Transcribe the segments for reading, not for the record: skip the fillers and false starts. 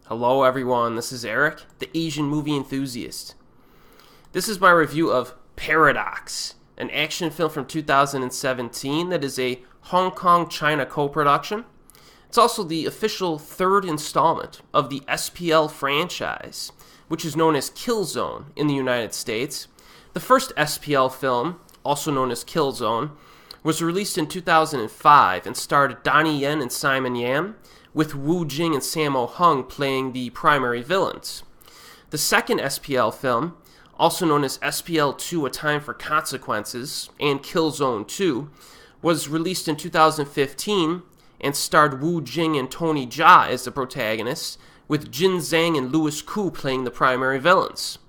Hello everyone, this is Erik, the Asian movie enthusiast. This is my review of Paradox, an action film from 2017 that is a Hong Kong-China co-production. It's also the official third installment of the SPL franchise, which is known as Killzone in the United States. The first SPL film, also known as Killzone, was released in 2005 and starred Donnie Yen and Simon Yam, with Jing and Sammo playing the primary villains. The second SPL film, also known as SPL 2 A Time for Consequences and Killzone 2, was released in 2015 and starred Jing and Tony Jia as the protagonists, with Zhang and Louis Koo playing the primary villains.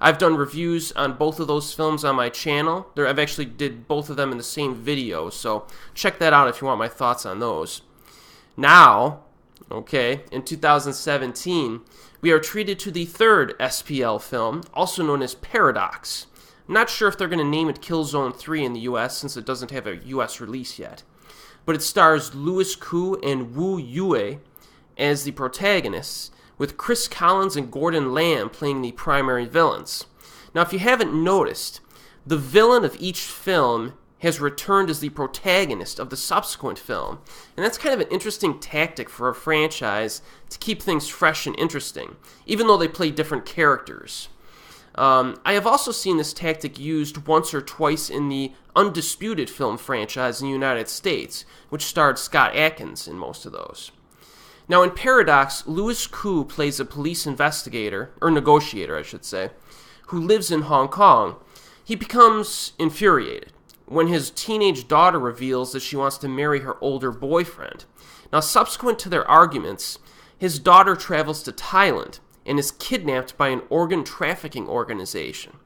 I've done reviews on both of those films on my channel. I've actually did both of them in the same video, so check that out if you want my thoughts on those. Now, in 2017, we are treated to the third SPL film, also known as Paradox. I'm not sure if they're going to name it Killzone 3 in the US since it doesn't have a US release yet. But it stars Louis Koo and Wu Yue as the protagonists, with Chris Collins and Gordon Lam playing the primary villains. Now, if you haven't noticed, the villain of each film has returned as the protagonist of the subsequent film. And that's kind of an interesting tactic for a franchise to keep things fresh and interesting, even though they play different characters. I have also seen this tactic used once or twice in the Undisputed film franchise in the United States, which starred Scott Adkins in most of those. Now, in Paradox, Louis Koo plays a police investigator, or negotiator, I should say, who lives in Hong Kong. He becomes infuriated when his teenage daughter reveals that she wants to marry her older boyfriend. Now, subsequent to their arguments, his daughter travels to Thailand and is kidnapped by an organ trafficking organization.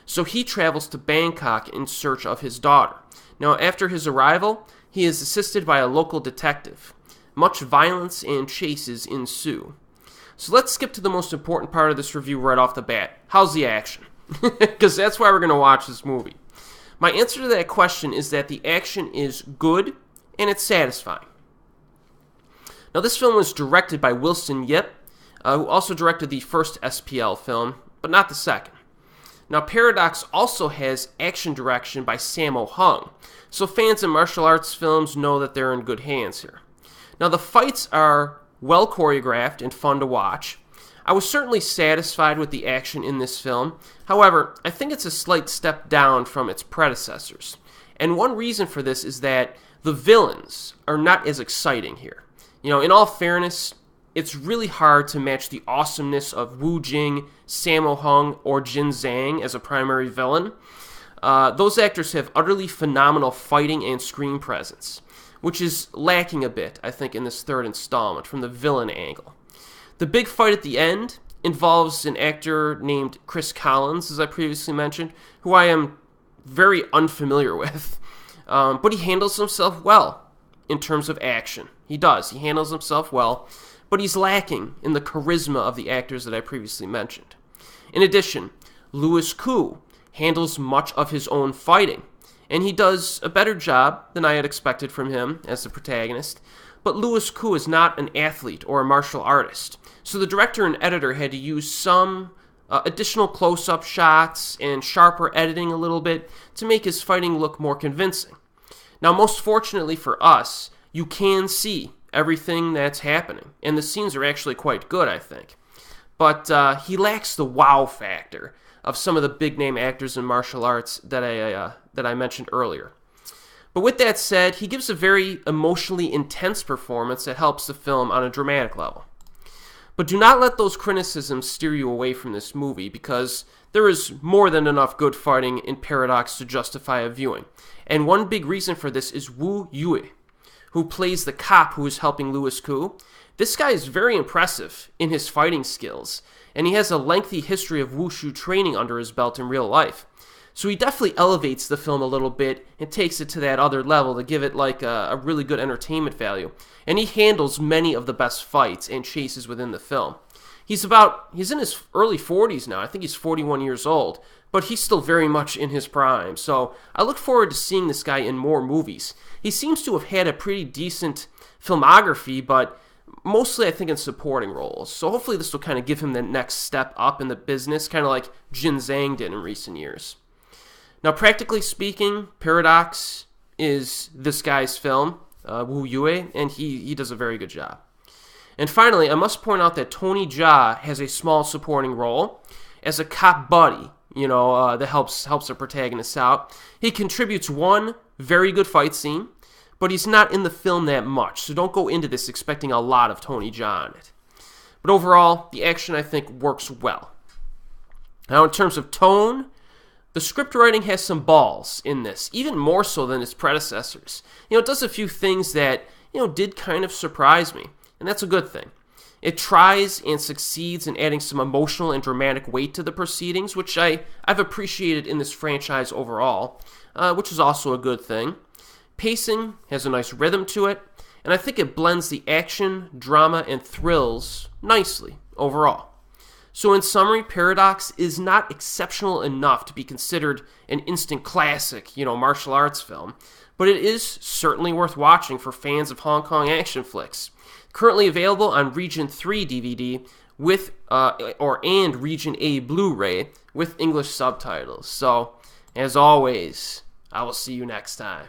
So he travels to Bangkok in search of his daughter. Now, after his arrival, he is assisted by a local detective. Much violence and chases ensue. So let's skip to the most important part of this review right off the bat. How's the action? Because that's why we're going to watch this movie. My answer to that question is that the action is good and it's satisfying. Now, this film was directed by Wilson Yip, who also directed the first SPL film, but not the second. Now, Paradox also has action direction by Sammo, so fans of martial arts films know that they're in good hands here. Now, the fights are well choreographed and fun to watch. I was certainly satisfied with the action in this film. However, I think it's a slight step down from its predecessors. And one reason for this is that the villains are not as exciting here. In all fairness, it's really hard to match the awesomeness of Wu Jing, Sammo or Zhang as a primary villain. Those actors have utterly phenomenal fighting and screen presence, which is lacking a bit, I think, in this third installment from the villain angle. The big fight at the end involves an actor named Chris Collins, as I previously mentioned, who I am very unfamiliar with. But he handles himself well in terms of action. He does. He handles himself well, but he's lacking in the charisma of the actors that I previously mentioned. In addition, Louis Koo handles much of his own fighting, and he does a better job than I had expected from him as the protagonist. But Louis Koo is not an athlete or a martial artist, so the director and editor had to use some additional close-up shots and sharper editing a little bit to make his fighting look more convincing. Now, most fortunately for us, you can see everything that's happening, and the scenes are actually quite good, I think. But he lacks the wow factor of some of the big-name actors in martial arts that I mentioned earlier. But with that said, he gives a very emotionally intense performance that helps the film on a dramatic level. But do not let those criticisms steer you away from this movie, because there is more than enough good fighting in Paradox to justify a viewing. And one big reason for this is Wu Yue, who plays the cop who is helping Louis Koo. This guy is very impressive in his fighting skills, and he has a lengthy history of wushu training under his belt in real life. So he definitely elevates the film a little bit and takes it to that other level to give it like a really good entertainment value. And he handles many of the best fights and chases within the film. He's in his early 40s now. I think he's 41 years old, but he's still very much in his prime. So I look forward to seeing this guy in more movies. He seems to have had a pretty decent filmography, but mostly I think in supporting roles. So hopefully this will kind of give him the next step up in the business, kind of like Zhang did in recent years. Now, practically speaking, Paradox is this guy's film, Wu Yue, and he does a very good job. And finally, I must point out that Tony Jaa has a small supporting role as a cop buddy, that helps the protagonist out. He contributes one very good fight scene, but he's not in the film that much, so don't go into this expecting a lot of Tony Jaa in it. But overall, the action, I think, works well. Now, in terms of tone, the script writing has some balls in this, even more so than its predecessors. It does a few things that, did kind of surprise me, and that's a good thing. It tries and succeeds in adding some emotional and dramatic weight to the proceedings, which I've appreciated in this franchise overall, which is also a good thing. Pacing has a nice rhythm to it, and I think it blends the action, drama, and thrills nicely overall. So in summary, Paradox is not exceptional enough to be considered an instant classic, martial arts film, but it is certainly worth watching for fans of Hong Kong action flicks. Currently available on Region 3 DVD and Region A Blu-ray with English subtitles. So, as always, I will see you next time.